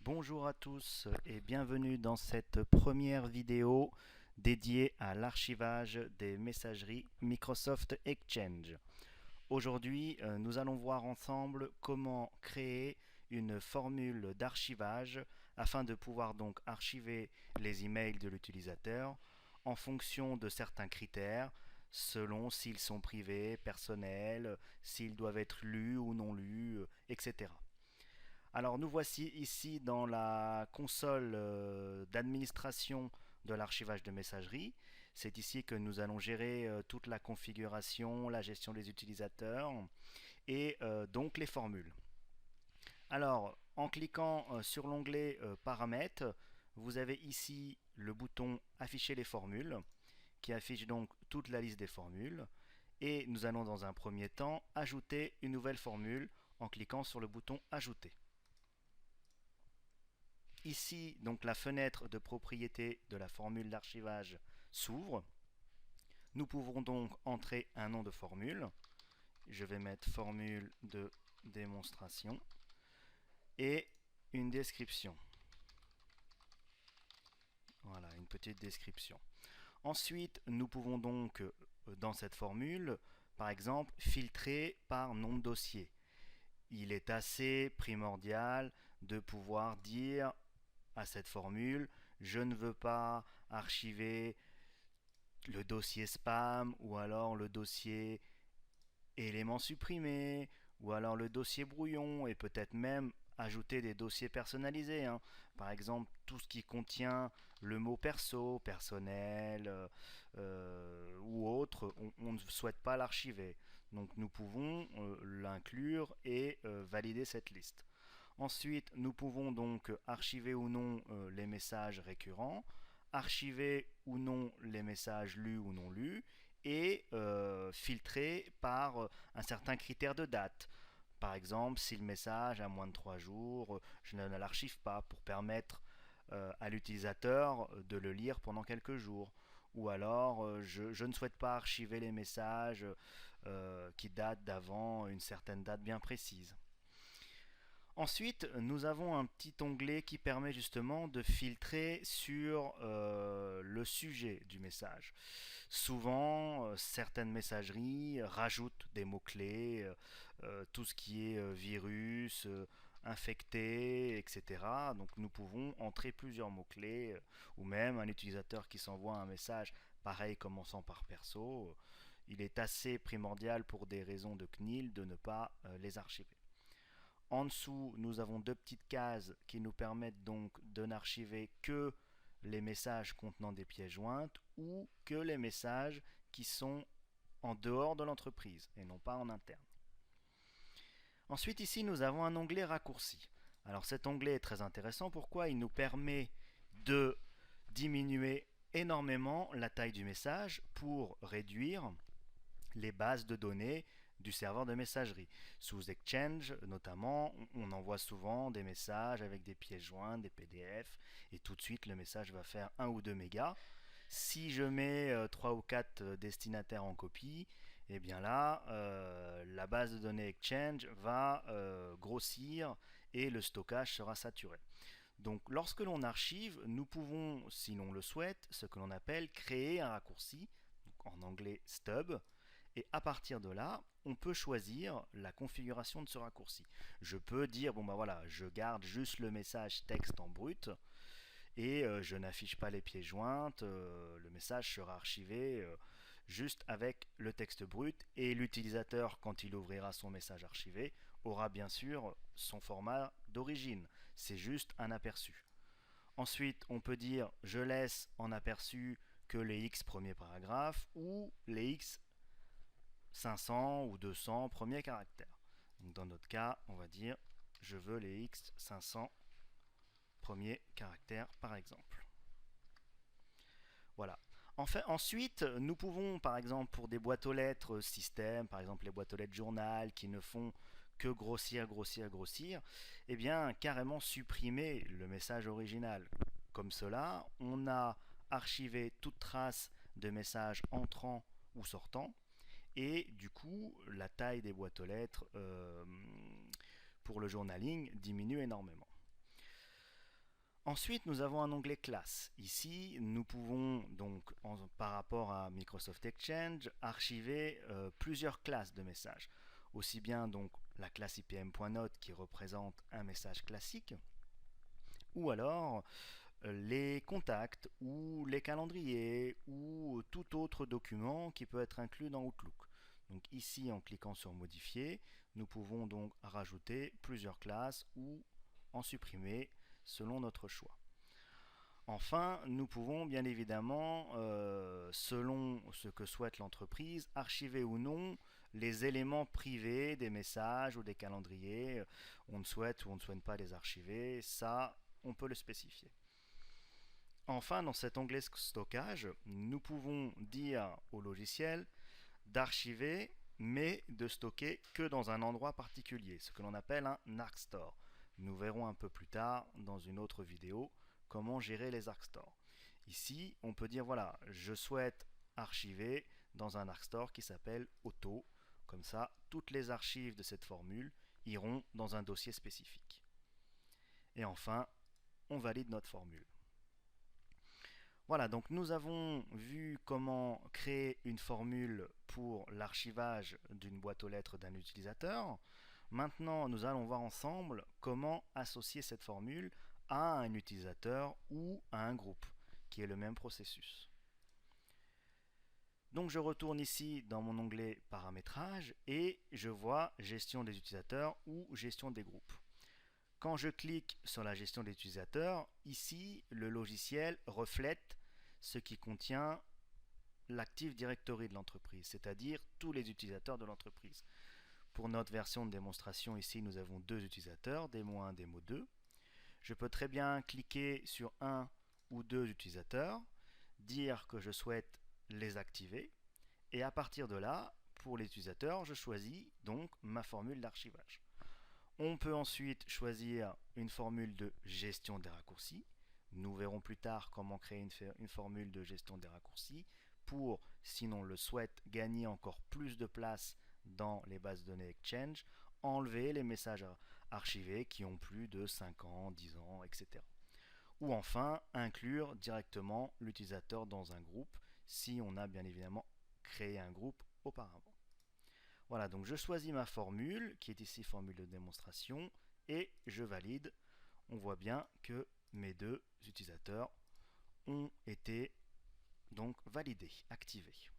Bonjour à tous et bienvenue dans cette première vidéo dédiée à l'archivage des messageries Microsoft Exchange. Aujourd'hui, nous allons voir ensemble comment créer une formule d'archivage afin de pouvoir donc archiver les emails de l'utilisateur en fonction de certains critères selon s'ils sont privés, personnels, s'ils doivent être lus ou non lus, etc. Alors nous voici ici dans la console d'administration de l'archivage de messagerie. C'est ici que nous allons gérer toute la configuration, la gestion des utilisateurs et donc les formules. Alors en cliquant sur l'onglet paramètres, vous avez ici le bouton afficher les formules qui affiche donc toute la liste des formules et nous allons dans un premier temps ajouter une nouvelle formule en cliquant sur le bouton ajouter. Ici, donc la fenêtre de propriété de la formule d'archivage s'ouvre. Nous pouvons donc entrer un nom de formule. Je vais mettre formule de démonstration et une description. Voilà, une petite description. Ensuite, nous pouvons donc, dans cette formule, par exemple, filtrer par nom de dossier. Il est assez primordial de pouvoir dire à cette formule, je ne veux pas archiver le dossier spam ou alors le dossier éléments supprimés ou alors le dossier brouillon et peut-être même ajouter des dossiers personnalisés. Par exemple, tout ce qui contient le mot perso, personnel ou autre, on ne souhaite pas l'archiver. Donc nous pouvons l'inclure et valider cette liste. Ensuite, nous pouvons donc archiver ou non les messages récurrents, archiver ou non les messages lus ou non lus, et filtrer par un certain critère de date. Par exemple, si le message a moins de 3 jours, je ne l'archive pas pour permettre à l'utilisateur de le lire pendant quelques jours. Ou alors, je ne souhaite pas archiver les messages qui datent d'avant une certaine date bien précise. Ensuite, nous avons un petit onglet qui permet justement de filtrer sur le sujet du message. Souvent, certaines messageries rajoutent des mots-clés, tout ce qui est virus, infecté, etc. Donc nous pouvons entrer plusieurs mots-clés, ou même un utilisateur qui s'envoie un message pareil commençant par perso. Il est assez primordial pour des raisons de CNIL de ne pas les archiver. En dessous, nous avons deux petites cases qui nous permettent donc de n'archiver que les messages contenant des pièces jointes ou que les messages qui sont en dehors de l'entreprise et non pas en interne. Ensuite, ici, nous avons un onglet raccourci. Alors cet onglet est très intéressant. Pourquoi? Il nous permet de diminuer énormément la taille du message pour réduire les bases de données du serveur de messagerie. Sous Exchange, notamment, on envoie souvent des messages avec des pièces jointes, des PDF, et tout de suite le message va faire 1 ou 2 mégas. Si je mets 3 ou 4 destinataires en copie, et bien là, la base de données Exchange va grossir et le stockage sera saturé. Donc lorsque l'on archive, nous pouvons, si l'on le souhaite, ce que l'on appelle créer un raccourci, en anglais stub, et à partir de là, on peut choisir la configuration de ce raccourci. Je peux dire, bon bah voilà, je garde juste le message texte en brut et je n'affiche pas les pièces jointes, le message sera archivé juste avec le texte brut et l'utilisateur, quand il ouvrira son message archivé, aura bien sûr son format d'origine. C'est juste un aperçu. Ensuite, on peut dire je laisse en aperçu que les X premiers paragraphes ou les X 500 ou 200 premiers caractères. Donc dans notre cas, on va dire je veux les X 500 premiers caractères par exemple. Voilà. Ensuite, nous pouvons, par exemple, pour des boîtes aux lettres système, par exemple les boîtes aux lettres journal qui ne font que grossir, grossir, grossir, eh bien, carrément supprimer le message original. Comme cela, on a archivé toute trace de messages entrants ou sortants, et du coup, la taille des boîtes aux lettres pour le journaling diminue énormément. Ensuite, nous avons un onglet classe. Ici, nous pouvons donc, par rapport à Microsoft Exchange, archiver plusieurs classes de messages. Aussi bien donc la classe IPM.note qui représente un message classique, ou alors les contacts ou les calendriers ou tout autre document qui peut être inclus dans Outlook. Donc ici, en cliquant sur modifier, nous pouvons donc rajouter plusieurs classes ou en supprimer selon notre choix. Enfin, nous pouvons bien évidemment, selon ce que souhaite l'entreprise, archiver ou non les éléments privés des messages ou des calendriers. On ne souhaite ou on ne souhaite pas les archiver, ça, on peut le spécifier. Enfin, dans cet onglet stockage, nous pouvons dire au logiciel d'archiver, mais de stocker que dans un endroit particulier, ce que l'on appelle un ARC Store. Nous verrons un peu plus tard dans une autre vidéo comment gérer les ARC Store. Ici, on peut dire voilà, je souhaite archiver dans un ARC Store qui s'appelle Auto. Comme ça, toutes les archives de cette formule iront dans un dossier spécifique. Et enfin, on valide notre formule. Voilà, donc nous avons vu comment créer une formule pour l'archivage d'une boîte aux lettres d'un utilisateur. Maintenant, nous allons voir ensemble comment associer cette formule à un utilisateur ou à un groupe, qui est le même processus. Donc je retourne ici dans mon onglet paramétrage et je vois gestion des utilisateurs ou gestion des groupes. Quand je clique sur la gestion des utilisateurs, ici le logiciel reflète ce qui contient l'Active Directory de l'entreprise, c'est-à-dire tous les utilisateurs de l'entreprise. Pour notre version de démonstration, ici nous avons deux utilisateurs, démo1, démo2. Je peux très bien cliquer sur un ou deux utilisateurs, dire que je souhaite les activer, et à partir de là, pour les utilisateurs, je choisis donc ma formule d'archivage. On peut ensuite choisir une formule de gestion des raccourcis. Nous verrons plus tard comment créer une formule de gestion des raccourcis pour, si l'on le souhaite, gagner encore plus de place dans les bases de données Exchange, enlever les messages archivés qui ont plus de 5 ans, 10 ans, etc. Ou enfin, inclure directement l'utilisateur dans un groupe si on a bien évidemment créé un groupe auparavant. Voilà, donc je choisis ma formule, qui est ici formule de démonstration, et je valide. On voit bien que mes deux utilisateurs ont été donc validés, activés.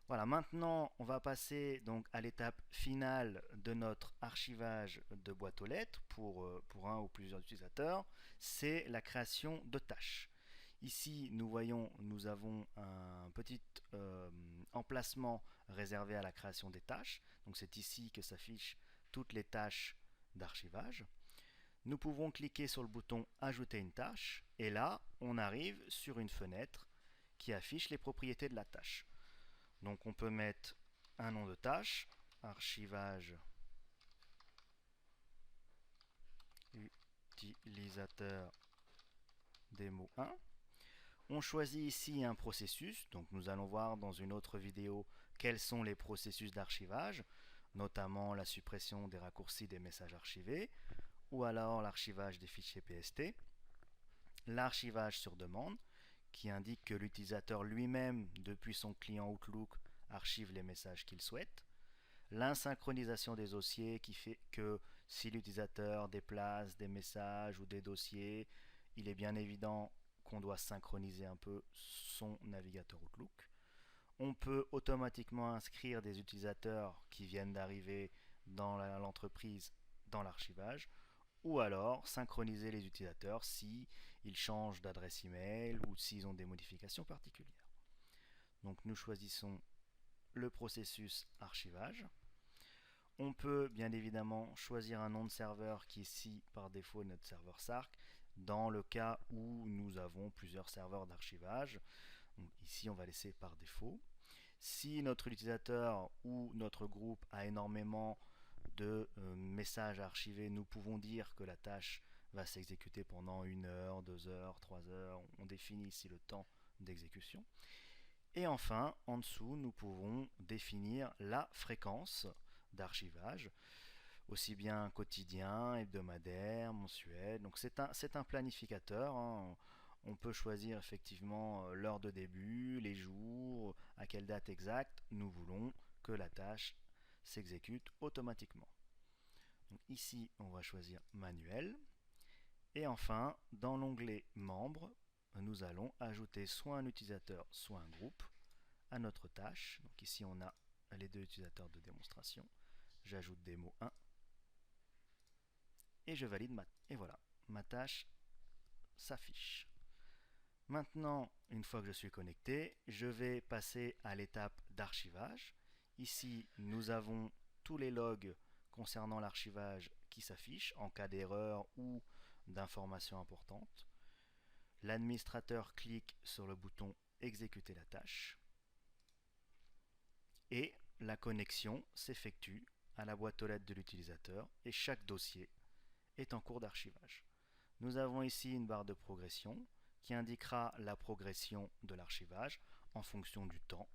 Voilà, maintenant on va passer donc à l'étape finale de notre archivage de boîte aux lettres pour un ou plusieurs utilisateurs, c'est la création de tâches. Ici, nous avons un petit emplacement réservé à la création des tâches. Donc c'est ici que s'affichent toutes les tâches d'archivage. Nous pouvons cliquer sur le bouton Ajouter une tâche et là, on arrive sur une fenêtre qui affiche les propriétés de la tâche. Donc on peut mettre un nom de tâche, archivage utilisateur démo 1. On choisit ici un processus, donc nous allons voir dans une autre vidéo quels sont les processus d'archivage, notamment la suppression des raccourcis des messages archivés, ou alors l'archivage des fichiers PST, l'archivage sur demande, qui indique que l'utilisateur lui-même, depuis son client Outlook, archive les messages qu'il souhaite, l'insynchronisation des dossiers, qui fait que si l'utilisateur déplace des messages ou des dossiers, il est bien évident qu'on doit synchroniser un peu son navigateur Outlook. On peut automatiquement inscrire des utilisateurs qui viennent d'arriver dans l'entreprise dans l'archivage, ou alors synchroniser les utilisateurs si ils changent d'adresse email ou s'ils ont des modifications particulières. Donc nous choisissons le processus archivage. On peut bien évidemment choisir un nom de serveur qui est ici par défaut notre serveur SARC dans le cas où nous avons plusieurs serveurs d'archivage. Ici on va laisser par défaut. Si notre utilisateur ou notre groupe a énormément de messages archivés, nous pouvons dire que la tâche va s'exécuter pendant 1 heure, 2 heures, 3 heures. On définit ici le temps d'exécution. Et enfin, en dessous, nous pouvons définir la fréquence d'archivage. aussi bien quotidien, hebdomadaire, mensuel. Donc c'est un planificateur, hein. On peut choisir effectivement l'heure de début, les jours, à quelle date exacte nous voulons que la tâche s'exécute automatiquement. Donc ici, on va choisir manuel. Et enfin, dans l'onglet membres, nous allons ajouter soit un utilisateur, soit un groupe à notre tâche. Donc ici, on a les deux utilisateurs de démonstration. J'ajoute démo 1 et je valide et voilà, ma tâche s'affiche. Maintenant, une fois que je suis connecté, je vais passer à l'étape d'archivage. Ici, nous avons tous les logs concernant l'archivage qui s'affichent en cas d'erreur ou d'informations importantes. L'administrateur clique sur le bouton exécuter la tâche et la connexion s'effectue à la boîte aux lettres de l'utilisateur et chaque dossier est en cours d'archivage. Nous avons ici une barre de progression qui indiquera la progression de l'archivage en fonction du temps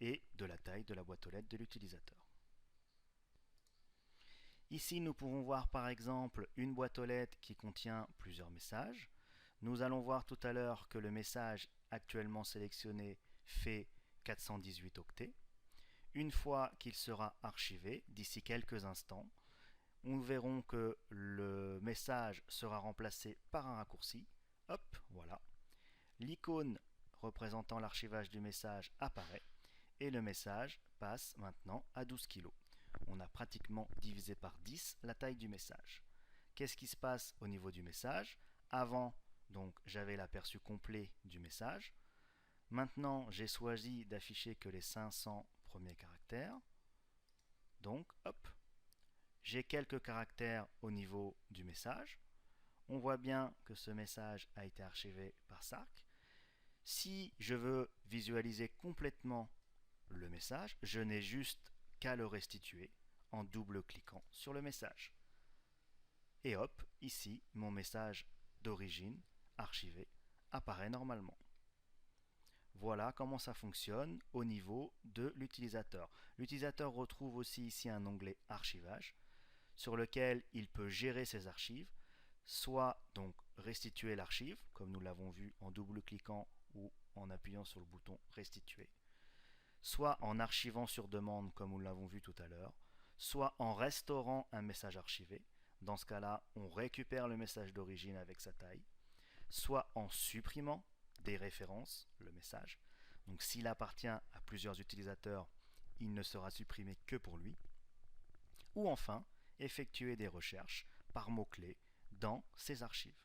et de la taille de la boîte aux lettres de l'utilisateur. Ici, nous pouvons voir par exemple une boîte aux lettres qui contient plusieurs messages. Nous allons voir tout à l'heure que le message actuellement sélectionné fait 418 octets. Une fois qu'il sera archivé, d'ici quelques instants, nous verrons que le message sera remplacé par un raccourci. Hop, voilà. L'icône représentant l'archivage du message apparaît et le message passe maintenant à 12 kg. On a pratiquement divisé par 10 la taille du message. Qu'est-ce qui se passe au niveau du message? Avant, donc, j'avais l'aperçu complet du message. Maintenant, j'ai choisi d'afficher que les 500 premiers caractères. Donc, hop, j'ai quelques caractères au niveau du message. On voit bien que ce message a été archivé par Sark. Si je veux visualiser complètement le message, je n'ai juste qu'à le restituer en double-cliquant sur le message. Et hop, ici, mon message d'origine archivé apparaît normalement. Voilà comment ça fonctionne au niveau de l'utilisateur. L'utilisateur retrouve aussi ici un onglet archivage sur lequel il peut gérer ses archives, soit donc restituer l'archive, comme nous l'avons vu en double-cliquant ou en appuyant sur le bouton restituer, soit en archivant sur demande, comme nous l'avons vu tout à l'heure, soit en restaurant un message archivé. Dans ce cas-là, on récupère le message d'origine avec sa taille, soit en supprimant des références, le message. Donc s'il appartient à plusieurs utilisateurs, il ne sera supprimé que pour lui. Ou enfin, effectuer des recherches par mots-clés dans ses archives.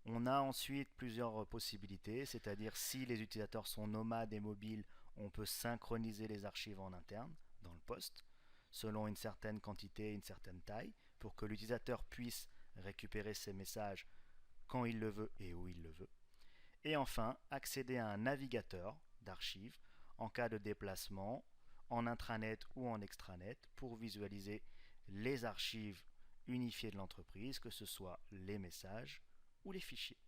On a ensuite plusieurs possibilités, c'est-à-dire si les utilisateurs sont nomades et mobiles, on peut synchroniser les archives en interne dans le poste, selon une certaine quantité et une certaine taille, pour que l'utilisateur puisse récupérer ses messages quand il le veut et où il le veut. Et enfin, accéder à un navigateur d'archives en cas de déplacement en intranet ou en extranet pour visualiser les archives unifiées de l'entreprise, que ce soit les messages ou les fichiers.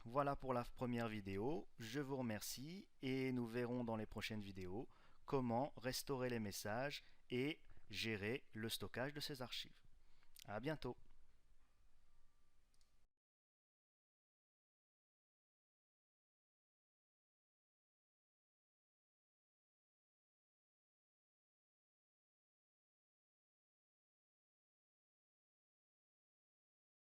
Voilà pour la première vidéo, je vous remercie et nous verrons dans les prochaines vidéos comment restaurer les messages et gérer le stockage de ces archives. À bientôt.